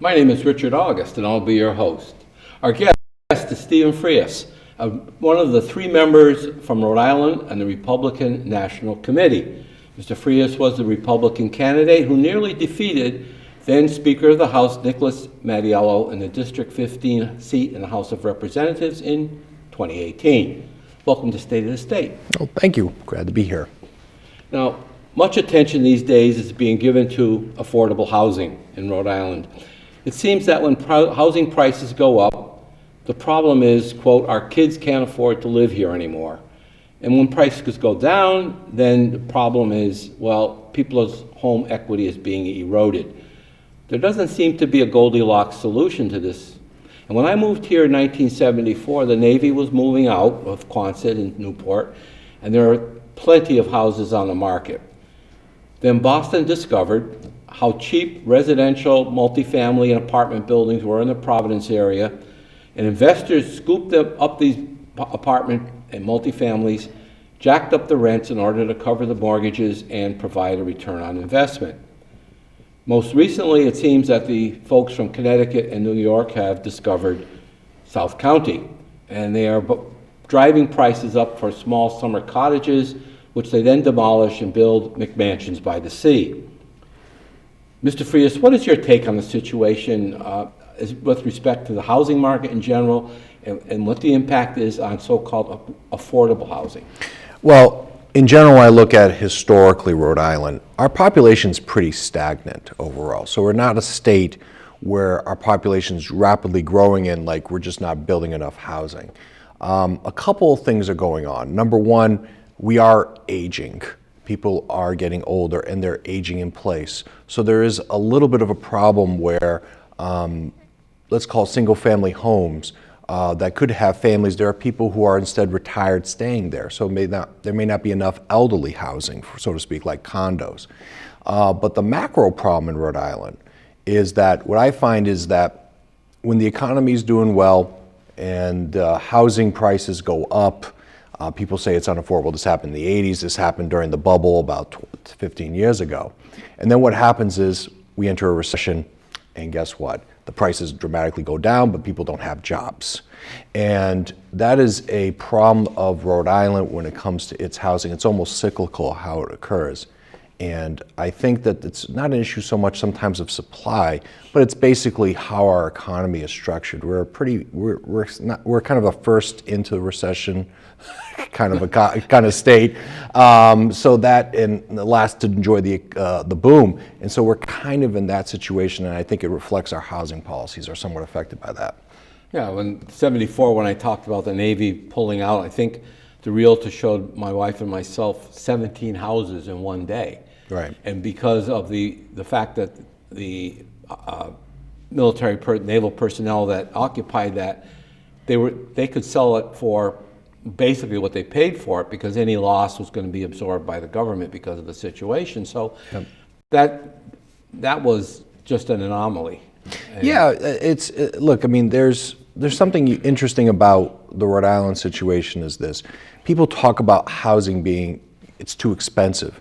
My name is Richard August, and I'll be your host. Our guest is Stephen Frias, one of the three members from Rhode Island and the Republican National Committee. Mr. Frias was the Republican candidate who nearly defeated then Speaker of the House Nicholas Mattiello in the District 15 seat in the House of Representatives in 2018. Welcome to State of the State. Oh, thank you. Glad to be here. Now, much attention these days is being given to affordable housing in Rhode Island. It seems that when housing prices go up, the problem is, quote, our kids can't afford to live here anymore. And when prices go down, then the problem is, well, people's home equity is being eroded. There doesn't seem to be a Goldilocks solution to this. And when I moved here in 1974, the Navy was moving out of Quonset and Newport, and there are plenty of houses on the market. Then Boston discovered how cheap residential, multifamily, and apartment buildings were in the Providence area, and investors scooped up these apartment and multifamilies, jacked up the rents in order to cover the mortgages and provide a return on investment. Most recently, it seems that the folks from Connecticut and New York have discovered South County, and they are driving prices up for small summer cottages, which they then demolish and build McMansions by the sea. Mr. Frias, what is your take on the situation with respect to the housing market in general and what the impact is on so-called affordable housing? Well, in general, I look at historically Rhode Island. Our population's pretty stagnant overall. So we're not a state where our population's rapidly growing and like we're just not building enough housing. A couple of things are going on. Number one, we are aging. People are getting older and they're aging in place. So there is a little bit of a problem where, let's call single-family homes that could have families. There are people who are instead retired staying there. So there may not be enough elderly housing, so to speak, like condos. But the macro problem in Rhode Island is that what I find is that when the economy is doing well and housing prices go up, people say it's unaffordable. This happened in the 80s. This happened during the bubble about 15 years ago. And then what happens is we enter a recession, and guess what? The prices dramatically go down, but people don't have jobs. And that is a problem of Rhode Island when it comes to its housing. It's almost cyclical how it occurs. And I think that it's not an issue so much sometimes of supply, but it's basically how our economy is structured. We're kind of a first into recession kind of state, so that and the last to enjoy the boom. And so we're kind of in that situation, and I think it reflects our housing policies are somewhat affected by that. Yeah, when '74, when I talked about the Navy pulling out, I think the realtor showed my wife and myself 17 houses in one day. Right. And because of the fact that the naval personnel that occupied that, they could sell it for basically what they paid for it, because any loss was going to be absorbed by the government because of the situation. So that was just an anomaly. And yeah, look, I mean, there's something interesting about the Rhode Island situation is this. People talk about housing it's too expensive.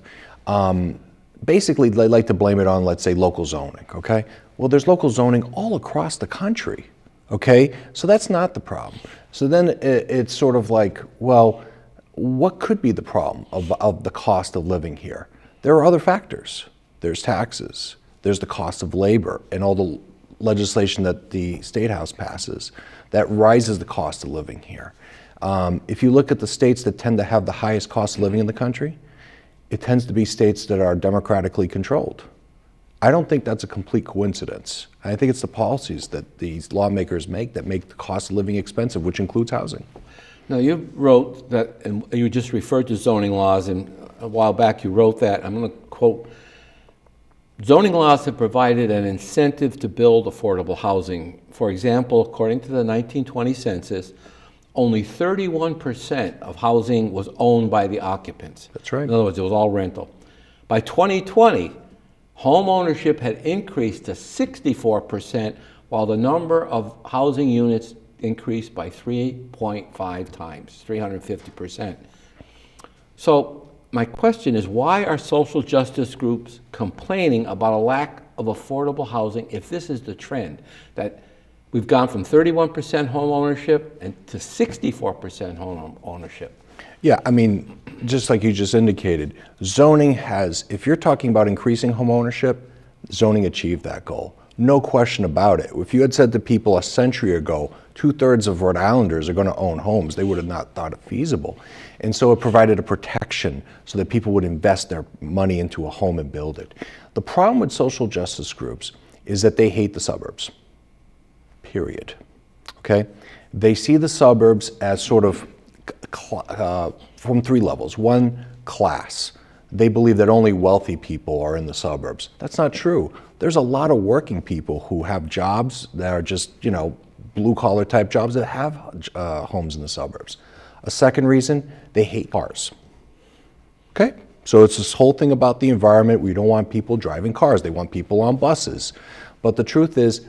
Basically, they like to blame it on, let's say, local zoning, okay? Well, there's local zoning all across the country, okay? So that's not the problem. So then it's sort of like, well, what could be the problem of the cost of living here? There are other factors. There's taxes. There's the cost of labor and all the legislation that the State House passes that rises the cost of living here. If you look at the states that tend to have the highest cost of living in the country, it tends to be states that are democratically controlled. I don't think that's a complete coincidence. I think it's the policies that these lawmakers make that make the cost of living expensive, which includes housing. Now, you wrote that, and you just referred to zoning laws, and a while back you wrote that, I'm going to quote, zoning laws have provided an incentive to build affordable housing. For example, according to the 1920 census, only 31% of housing was owned by the occupants. That's right. In other words, it was all rental. By 2020, home ownership had increased to 64%, while the number of housing units increased by 3.5 times, 350%. So my question is, why are social justice groups complaining about a lack of affordable housing if this is the trend, that we've gone from 31% home ownership and to 64% home ownership? Yeah, I mean, just like you just indicated, zoning has, if you're talking about increasing home ownership, zoning achieved that goal. No question about it. If you had said to people a century ago, 2/3 of Rhode Islanders are going to own homes, they would have not thought it feasible. And so it provided a protection so that people would invest their money into a home and build it. The problem with social justice groups is that they hate the suburbs, period. Okay? They see the suburbs as sort of from three levels. One, class. They believe that only wealthy people are in the suburbs. That's not true. There's a lot of working people who have jobs that are just, blue-collar type jobs that have homes in the suburbs. A second reason, they hate cars. Okay? So it's this whole thing about the environment. We don't want people driving cars. They want people on buses. But the truth is,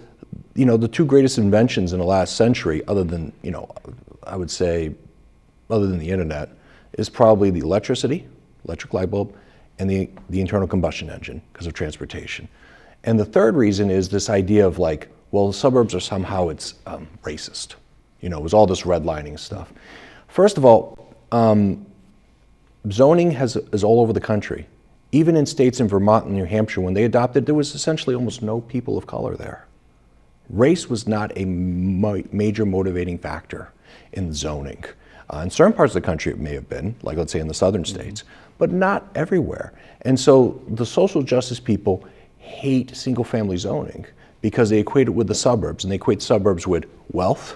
the two greatest inventions in the last century, other than, I would say, other than the internet, is probably the electric light bulb, and the internal combustion engine because of transportation. And the third reason is this idea of the suburbs are somehow racist. It was all this redlining stuff. First of all, zoning is all over the country. Even in states in Vermont and New Hampshire, when they adopted, there was essentially almost no people of color there. Race was not a major motivating factor in zoning. In certain parts of the country, it may have been, like let's say in the southern states, but not everywhere. And so the social justice people hate single-family zoning because they equate it with the suburbs, and they equate suburbs with wealth,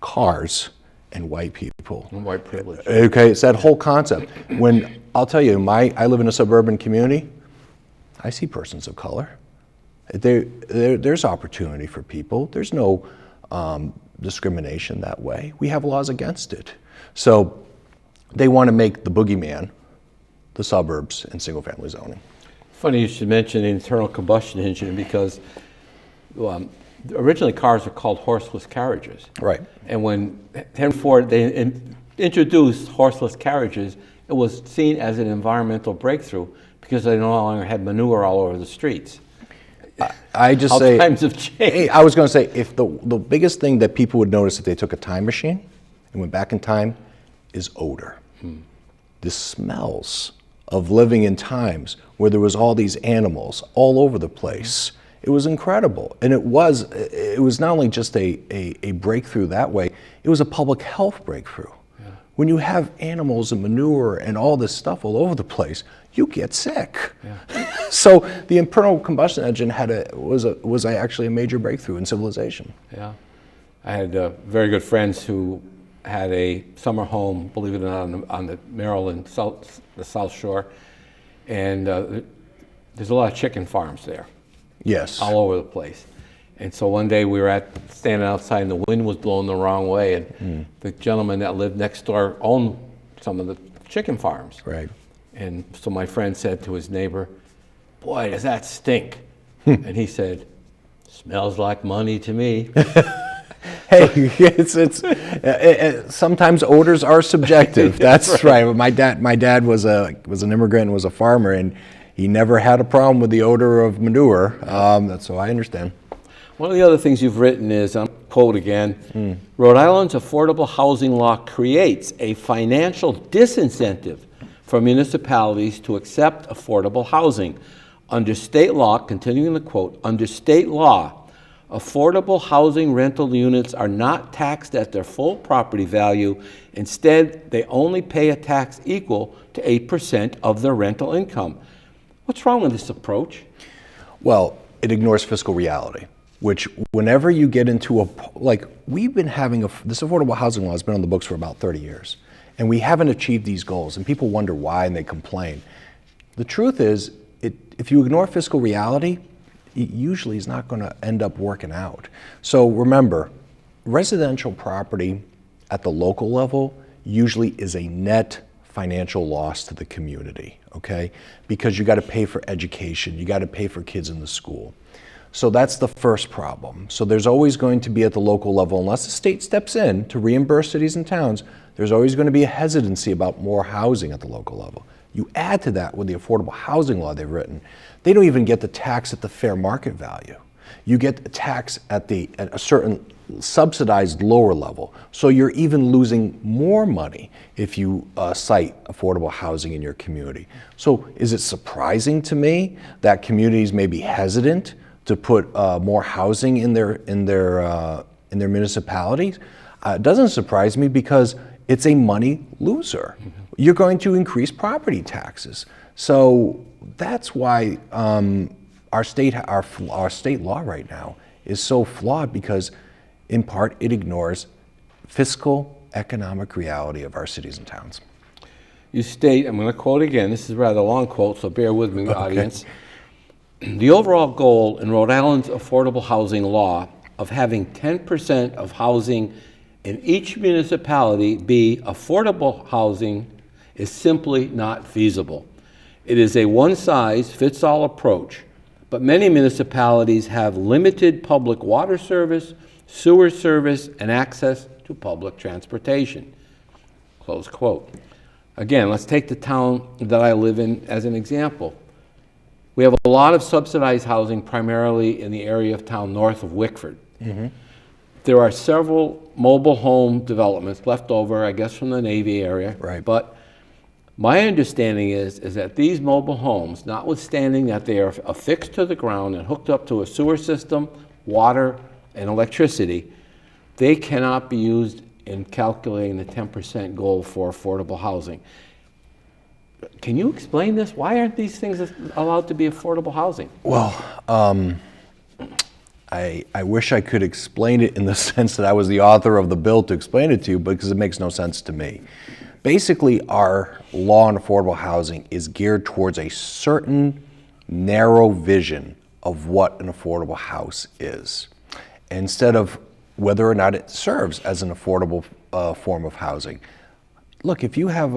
cars, and white people. And white privilege. Okay, it's that whole concept. When, I'll tell you, I live in a suburban community, I see persons of color. There's opportunity for people. There's no discrimination that way. We have laws against it. So they want to make the boogeyman the suburbs and single-family zoning. Funny you should mention the internal combustion engine because originally cars were called horseless carriages. Right. And when Henry Ford, they introduced horseless carriages, it was seen as an environmental breakthrough because they no longer had manure all over the streets. I just How say, times have changed. I was going to say, if the biggest thing that people would notice if they took a time machine and went back in time is odor. The smells of living in times where there was all these animals all over the place. It was incredible. And it was not only just a breakthrough that way, it was a public health breakthrough. Yeah. When you have animals and manure and all this stuff all over the place, you get sick. Yeah. So the internal combustion engine was actually a major breakthrough in civilization. Yeah. I had very good friends who had a summer home, believe it or not, on the Maryland, the South Shore. And there's a lot of chicken farms there. Yes. All over the place. And so one day we were standing outside and the wind was blowing the wrong way, and the gentleman that lived next door owned some of the chicken farms. Right. And so my friend said to his neighbor, "Boy, does that stink." And he said, "Smells like money to me." Hey, sometimes odors are subjective. That's right. My dad was an immigrant and was a farmer, and he never had a problem with the odor of manure. So I understand. One of the other things you've written is, I'll quote again, Rhode Island's affordable housing law creates a financial disincentive for municipalities to accept affordable housing. Under state law, continuing the quote, under state law, affordable housing rental units are not taxed at their full property value. Instead, they only pay a tax equal to 8% of their rental income. What's wrong with this approach? Well, it ignores fiscal reality, which whenever you get into we've been having this affordable housing law has been on the books for about 30 years, and we haven't achieved these goals, and people wonder why and they complain. The truth is, if you ignore fiscal reality, it usually is not going to end up working out. So remember, residential property at the local level usually is a net financial loss to the community, okay? Because you got to pay for education, you got to pay for kids in the school. So that's the first problem. So there's always going to be at the local level, unless the state steps in to reimburse cities and towns, there's always going to be a hesitancy about more housing at the local level. You add to that with the affordable housing law they've written, they don't even get the tax at the fair market value. You get a tax at a certain subsidized lower level. So you're even losing more money if you cite affordable housing in your community. So is it surprising to me that communities may be hesitant to put more housing in their municipalities? It doesn't surprise me because it's a money loser. You're going to increase property taxes. So that's why our state law right now is so flawed, because in part it ignores fiscal economic reality of our cities and towns. You state, I'm going to quote again, this is a rather long quote, so bear with me, audience. The overall goal in Rhode Island's affordable housing law of having 10% of housing in each municipality be affordable housing is simply not feasible. It is a one-size-fits-all approach, but many municipalities have limited public water service, sewer service, and access to public transportation. Close quote. Again, let's take the town that I live in as an example. We have a lot of subsidized housing, primarily in the area of town north of Wickford. There are several mobile home developments left over, I guess, from the Navy area. Right. But my understanding is that these mobile homes, notwithstanding that they are affixed to the ground and hooked up to a sewer system, water, and electricity, they cannot be used in calculating the 10% goal for affordable housing. Can you explain this? Why aren't these things allowed to be affordable housing? Well, I wish I could explain it in the sense that I was the author of the bill to explain it to you, because it makes no sense to me. Basically, our law on affordable housing is geared towards a certain narrow vision of what an affordable house is, instead of whether or not it serves as an affordable form of housing. Look, if you have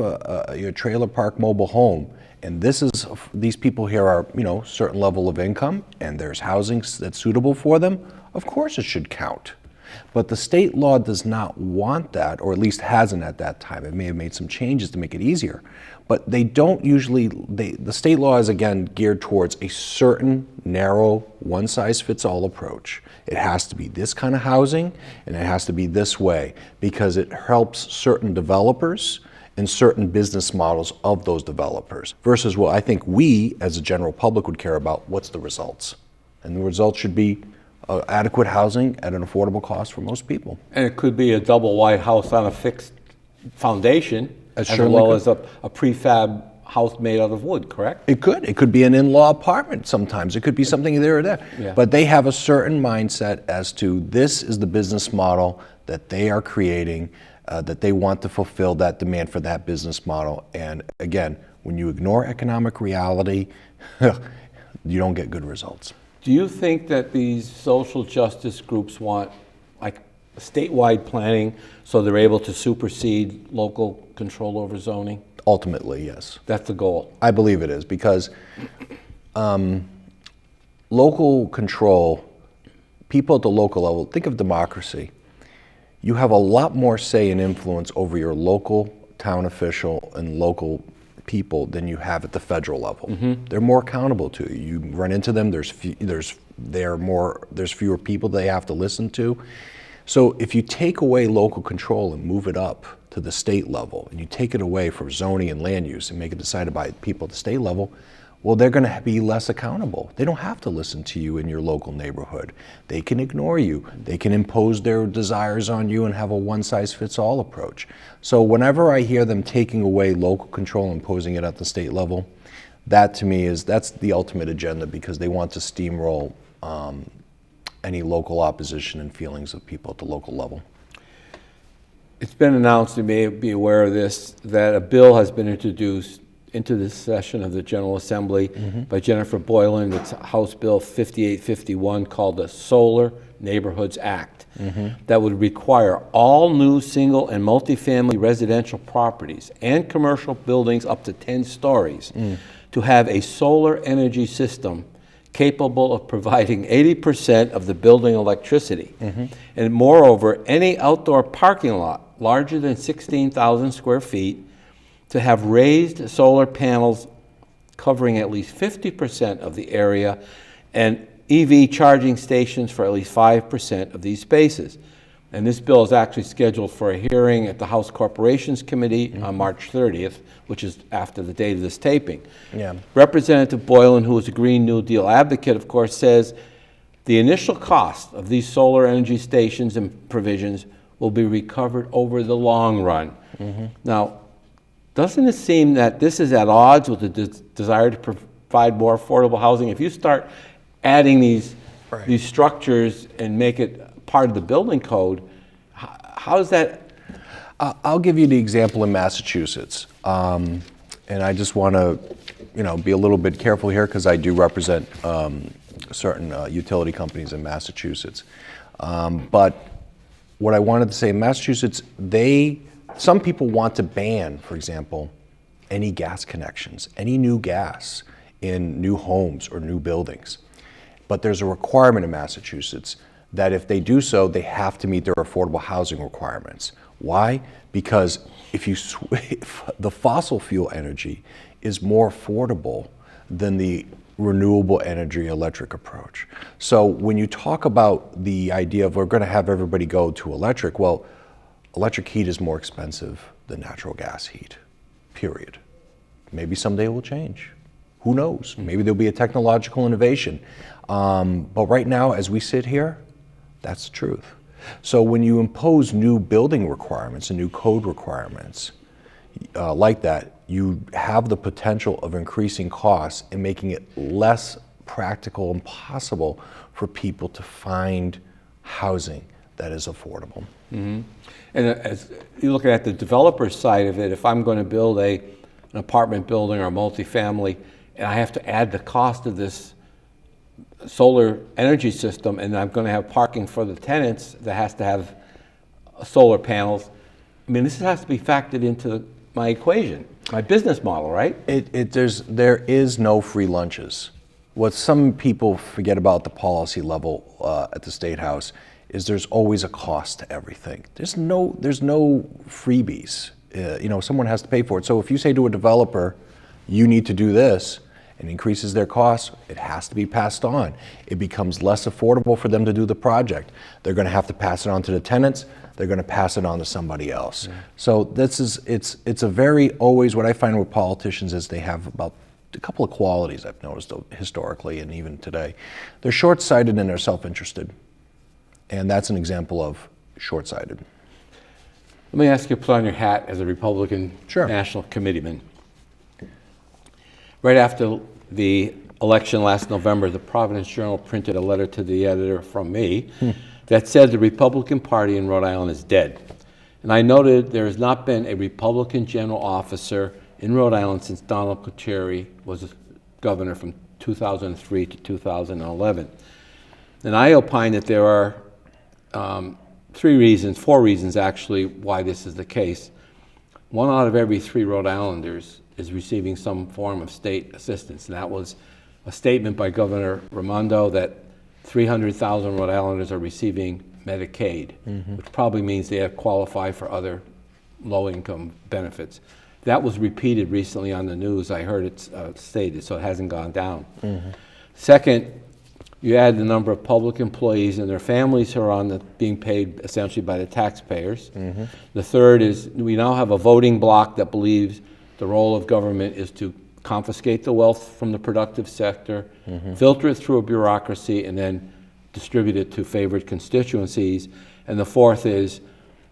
your trailer park mobile home, and these people here are, certain level of income, and there's housing that's suitable for them, of course it should count. But the state law does not want that, or at least hasn't at that time. It may have made some changes to make it easier. But they don't usually, the state law is again geared towards a certain narrow, one-size-fits-all approach. It has to be this kind of housing, and it has to be this way, because it helps certain developers and certain business models of those developers, versus what I think we, as a general public, would care about: what's the results? And the results should be adequate housing at an affordable cost for most people. And it could be a double-wide house on a fixed foundation, as well as a prefab house made out of wood, correct? It could. It could be an in-law apartment sometimes. It could be something there or there. Yeah. But they have a certain mindset as to this is the business model that they are creating, that they want to fulfill that demand for that business model. And again, when you ignore economic reality, you don't get good results. Do you think that these social justice groups want like statewide planning so they're able to supersede local control over zoning? Ultimately, yes. That's the goal. I believe it is, because local control, people at the local level, think of democracy. You have a lot more say and influence over your local town official and local people than you have at the federal level. They're more accountable to you. You run into them, there's fewer people they have to listen to. So if you take away local control and move it up to the state level, and you take it away from zoning and land use and make it decided by people at the state level, well, they're going to be less accountable. They don't have to listen to you in your local neighborhood. They can ignore you. They can impose their desires on you and have a one-size-fits-all approach. So whenever I hear them taking away local control and imposing it at the state level, that to me that's the ultimate agenda, because they want to steamroll any local opposition and feelings of people at the local level. It's been announced, you may be aware of this, that a bill has been introduced into this session of the General Assembly by Jennifer Boylan. It's House Bill 5851, called the Solar Neighborhoods Act, that would require all new single and multifamily residential properties and commercial buildings up to 10 stories to have a solar energy system capable of providing 80% of the building electricity. And moreover, any outdoor parking lot larger than 16,000 square feet to have raised solar panels covering at least 50% of the area and EV charging stations for at least 5% of these spaces. And this bill is actually scheduled for a hearing at the House Corporations Committee on March 30th, which is after the date of this taping. Yeah. Representative Boylan, who is a Green New Deal advocate, of course, says the initial cost of these solar energy stations and provisions will be recovered over the long run. Now, doesn't it seem that this is at odds with the desire to provide more affordable housing? If you start adding these structures and make it part of the building code, how is that? I'll give you the example in Massachusetts, and I just want to, be a little bit careful here because I do represent certain utility companies in Massachusetts. But what I wanted to say in Massachusetts, some people want to ban, for example, any gas connections, any new gas in new homes or new buildings. But there's a requirement in Massachusetts that if they do so, they have to meet their affordable housing requirements. Why? Because if the fossil fuel energy is more affordable than the renewable energy electric approach. So when you talk about the idea of we're going to have everybody go to electric, well, electric heat is more expensive than natural gas heat, period. Maybe someday it will change. Who knows? Maybe there'll be a technological innovation. But right now, as we sit here, that's the truth. So when you impose new building requirements and new code requirements like that, you have the potential of increasing costs and making it less practical and possible for people to find housing that is affordable. And as you look at the developer side of it, if I'm going to build an apartment building or a multifamily, and I have to add the cost of this solar energy system, and I'm going to have parking for the tenants that has to have solar panels, I mean, this has to be factored into my equation, my business model, right? There is no free lunches. What some people forget about the policy level at the State House is there's always a cost to everything. There's no freebies. Someone has to pay for it. So if you say to a developer, you need to do this, and increases their costs, it has to be passed on. It becomes less affordable for them to do the project. They're going to have to pass it on to the tenants. They're going to pass it on to somebody else. So it's a very, always what I find with politicians is they have about a couple of qualities I've noticed historically and even today. They're short-sighted and they're self-interested. And that's an example of short-sighted. Let me ask you to put on your hat as a Republican National Committeeman. Right after the election last November, the Providence Journal printed a letter to the editor from me that said the Republican Party in Rhode Island is dead. And I noted there has not been a Republican general officer in Rhode Island since Donald Carcieri was governor from 2003 to 2011. And I opine that there are four reasons actually why this is the case. 1 out of every 3 Rhode Islanders is receiving some form of state assistance. And that was a statement by Governor Raimondo that 300,000 Rhode Islanders are receiving Medicaid, which probably means they have qualified for other low-income benefits. That was repeated recently on the news. I heard it stated, so it hasn't gone down. Second, you add the number of public employees and their families who are being paid essentially by the taxpayers. The third is we now have a voting bloc that believes the role of government is to confiscate the wealth from the productive sector, filter it through a bureaucracy, and then distribute it to favored constituencies. And the fourth is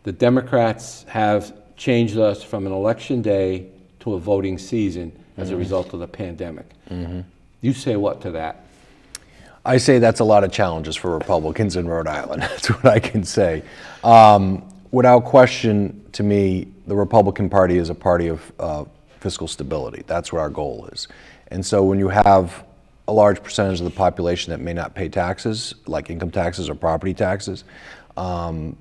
the Democrats have changed us from an election day to a voting season as a result of the pandemic. You say what to that? I say that's a lot of challenges for Republicans in Rhode Island. That's what I can say. Without question, to me, the Republican Party is a party of fiscal stability. That's what our goal is. And so when you have a large percentage of the population that may not pay taxes, like income taxes or property taxes, the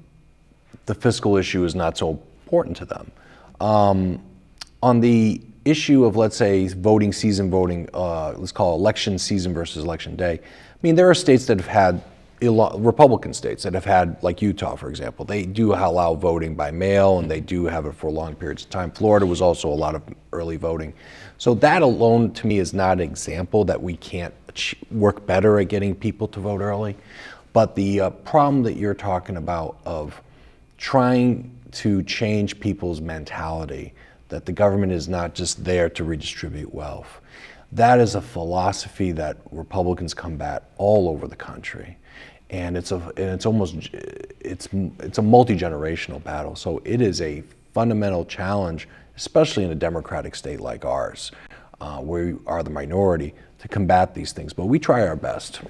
fiscal issue is not so important to them. On the issue of, let's say, voting season voting, let's call election season versus election day, I mean, there are states that have had Republican states that have had, like Utah, for example, they do allow voting by mail, and they do have it for long periods of time. Florida was also a lot of early voting. So that alone, to me, is not an example that we can't work better at getting people to vote early. But the problem that you're talking about of trying to change people's mentality, that the government is not just there to redistribute wealth, that is a philosophy that Republicans combat all over the country. And it's a multi-generational battle. So it is a fundamental challenge, especially in a democratic state like ours, where we are the minority, to combat these things. But we try our best.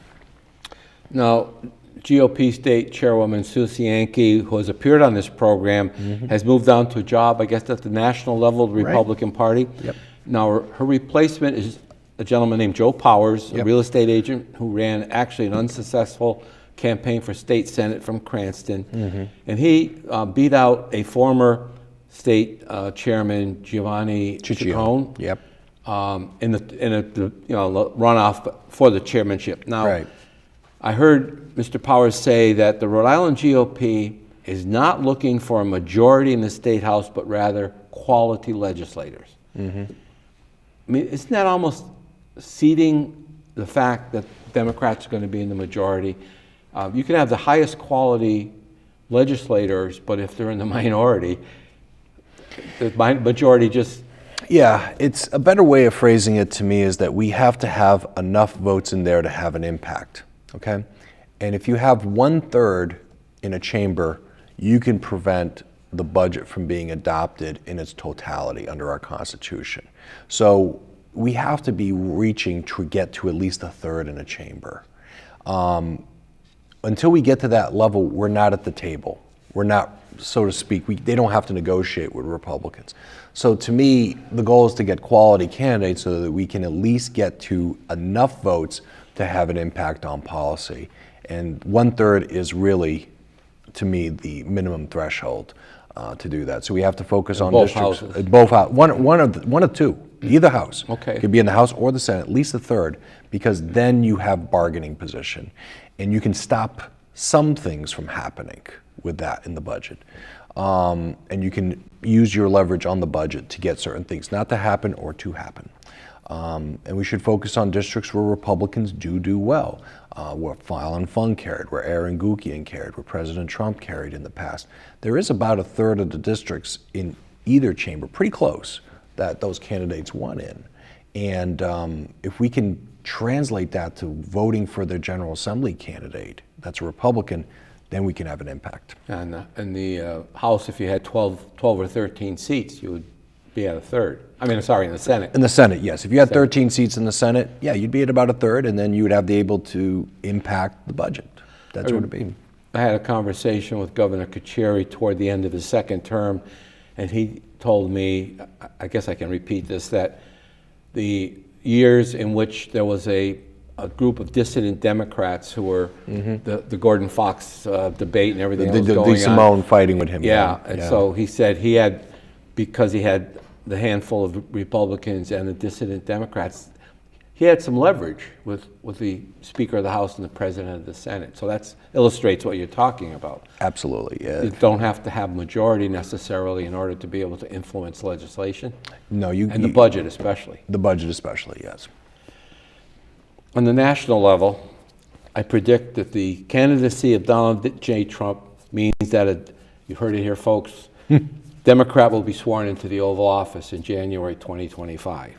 Now, GOP State Chairwoman Susie Yankee, who has appeared on this program, has moved on to a job, I guess, at the national level of the Republican Party. Yep. Now, her replacement is a gentleman named Joe Powers, a real estate agent who ran actually an unsuccessful campaign for state senate from Cranston. And he beat out a former state chairman, Giovanni Ciccone, in the runoff for the chairmanship. Now, I heard Mr. Powers say that the Rhode Island GOP is not looking for a majority in the state house, but rather quality legislators. I mean, isn't that almost ceding the fact that Democrats are going to be in the majority? You can have the highest quality legislators, but if they're in the minority, the majority just... Yeah, it's a better way of phrasing it to me is that we have to have enough votes in there to have an impact, okay? And if you have 1/3 in a chamber, you can prevent the budget from being adopted in its totality under our Constitution. So we have to be reaching to get to at least 1/3 in a chamber. Until we get to that level, we're not at the table. We're not, so to speak, they don't have to negotiate with Republicans. So to me, the goal is to get quality candidates so that we can at least get to enough votes to have an impact on policy. And 1/3 is really, to me, the minimum threshold to do that. So we have to focus on both districts. houses. Both houses. One of two. Either house. Okay. It could be in the House or the Senate, at least 1/3, because then you have bargaining position. And you can stop some things from happening with that in the budget. And you can use your leverage on the budget to get certain things not to happen or to happen. And we should focus on districts where Republicans do well, where Fallon Fung carried, where Aaron Gukian carried, where President Trump carried in the past. There is about 1/3 of the districts in either chamber, pretty close, that those candidates won in. And if we can translate that to voting for their General Assembly candidate that's a Republican, then we can have an impact. And in the House, if you had 12 or 13 seats, you would be at 1/3. I mean, sorry, in the Senate. In the Senate, yes. If you had 13 seats in the Senate, yeah, you'd be at about 1/3, and then you would have the able to impact the budget. That's what it would be. I had a conversation with Governor Kucheri toward the end of his second term, and he told me, I guess I can repeat this, that the years in which there was a group of dissident Democrats who were the Gordon Fox debate and everything that was going on. Simone fighting with him. Yeah, and so he said he had, because he had the handful of Republicans and the dissident Democrats, he had some leverage with the Speaker of the House and the President of the Senate. So that illustrates what you're talking about. Absolutely, yeah. You don't have to have majority necessarily in order to be able to influence legislation. No, and the budget especially. The budget especially, yes. On the national level, I predict that the candidacy of Donald J. Trump means that, you've heard it here, folks, Democrat will be sworn into the Oval Office in January 2025.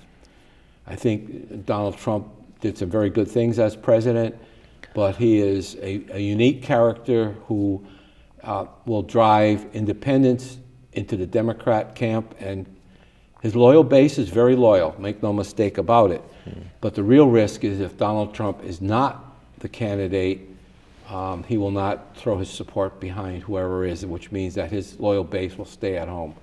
I think Donald Trump did some very good things as president, but he is a unique character who will drive independence into the Democrat camp, and his loyal base is very loyal, make no mistake about it. But the real risk is if Donald Trump is not the candidate, he will not throw his support behind whoever is, which means that his loyal base will stay at home.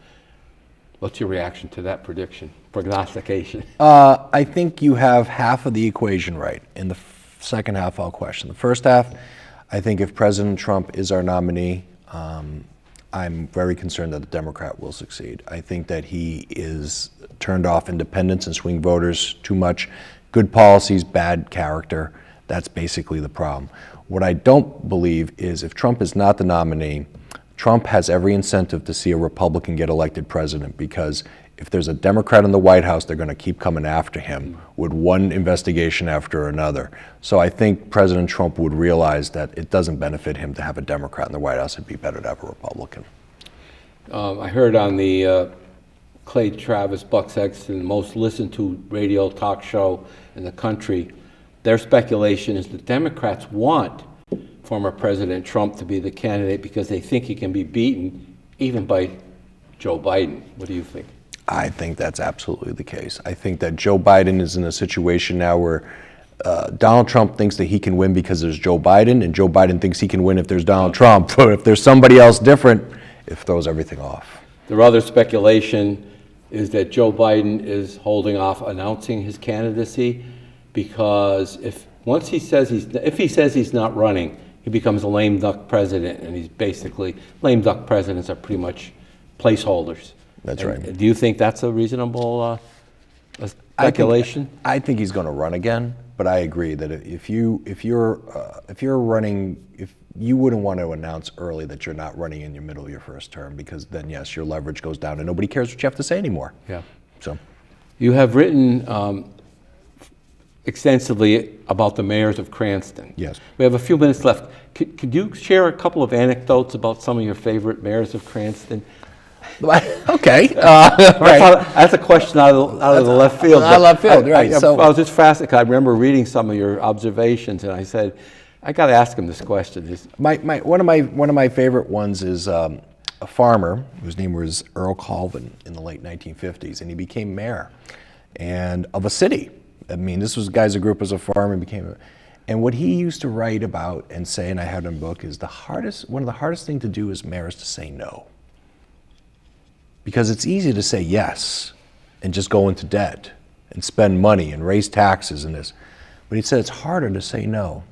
What's your reaction to that prognostication? I think you have half of the equation right. In the second half, I'll question. The first half, I think if President Trump is our nominee, I'm very concerned that the Democrat will succeed. I think that he is turned off independents and swing voters too much. Good policies, bad character. That's basically the problem. What I don't believe is if Trump is not the nominee, Trump has every incentive to see a Republican get elected president, because if there's a Democrat in the White House, they're going to keep coming after him with one investigation after another. So I think President Trump would realize that it doesn't benefit him to have a Democrat in the White House. It'd be better to have a Republican. I heard on the Clay Travis, Buck Sexton, most listened to radio talk show in the country, their speculation is the Democrats want former President Trump to be the candidate because they think he can be beaten even by Joe Biden. What do you think? I think that's absolutely the case. I think that Joe Biden is in a situation now where Donald Trump thinks that he can win because there's Joe Biden, and Joe Biden thinks he can win if there's Donald Trump. But if there's somebody else different, it throws everything off. The other speculation is that Joe Biden is holding off announcing his candidacy because if he says he's not running, he becomes a lame duck president, and he's basically, lame duck presidents are pretty much placeholders. That's right. Do you think that's a reasonable speculation? I think he's going to run again, but I agree that if you're running, if you wouldn't want to announce early that you're not running in your middle of your first term, because then yes, your leverage goes down and nobody cares what you have to say anymore. Yeah. So, you have written extensively about the mayors of Cranston. Yes. We have a few minutes left. Could you share a couple of anecdotes about some of your favorite mayors of Cranston? okay. Right. That's a question out of the left field. Out of left field, right. I was just fascinated. I remember reading some of your observations, and I said, I got to ask him this question. One of my favorite ones is a farmer whose name was Earl Colvin in the late 1950s, and he became mayor of a city. I mean, this was guys that grew up as a farmer and became and what he used to write about and say, and I had in a book, is one of the hardest things to do as mayor is to say no. Because it's easy to say yes and just go into debt and spend money and raise taxes and this. But he said it's harder to say no.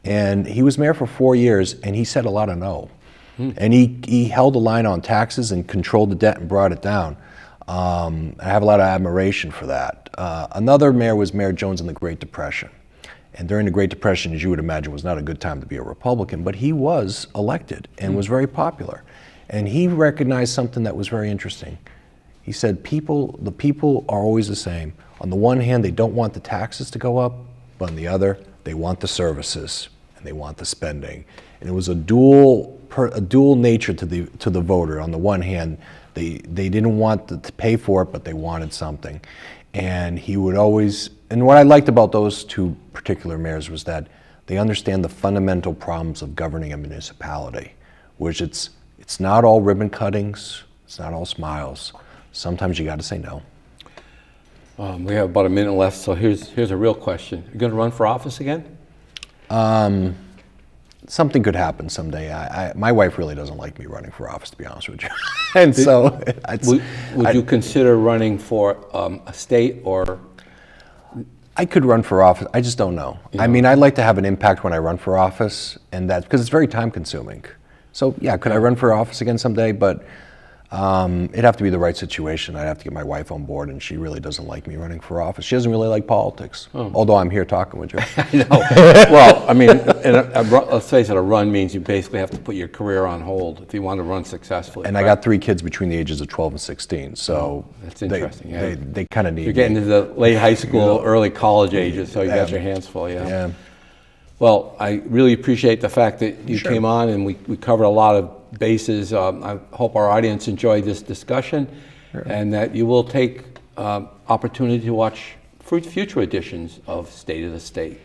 And he was mayor for 4 years, and he said a lot of no. And he held the line on taxes and controlled the debt and brought it down. I have a lot of admiration for that. Another mayor was Mayor Jones in the Great Depression. And during the Great Depression, as you would imagine, was not a good time to be a Republican, but he was elected and was very popular. And he recognized something that was very interesting. He said, the people are always the same. On the one hand, they don't want the taxes to go up, but on the other, they want the services and they want the spending. And it was a dual nature to the voter. On the one hand, they didn't want to pay for it, but they wanted something. And he would always, and what I liked about those two particular mayors was that they understand the fundamental problems of governing a municipality, which it's not all ribbon cuttings, it's not all smiles. Sometimes you got to say no. We have about a minute left, so here's a real question. You going to run for office again? Something could happen someday. My wife really doesn't like me running for office, to be honest with you. And so, would you consider running for a state or? I could run for office. I just don't know. I mean, I'd like to have an impact when I run for office, and that's because it's very time consuming. So yeah, could I run for office again someday? But it'd have to be the right situation. I'd have to get my wife on board, and she really doesn't like me running for office. She doesn't really like politics, although I'm here talking with you. I know. Well, I mean, let's face it, a run means you basically have to put your career on hold if you want to run successfully. And I got 3 kids between the ages of 12 and 16, so that's interesting. They kind of need You're getting me. into the late high school, early college ages, so you got your hands full, Yeah. Well, I really appreciate the fact that you came on, and we covered a lot of bases. I hope our audience enjoyed this discussion, and that you will take opportunity to watch future editions of State of the State.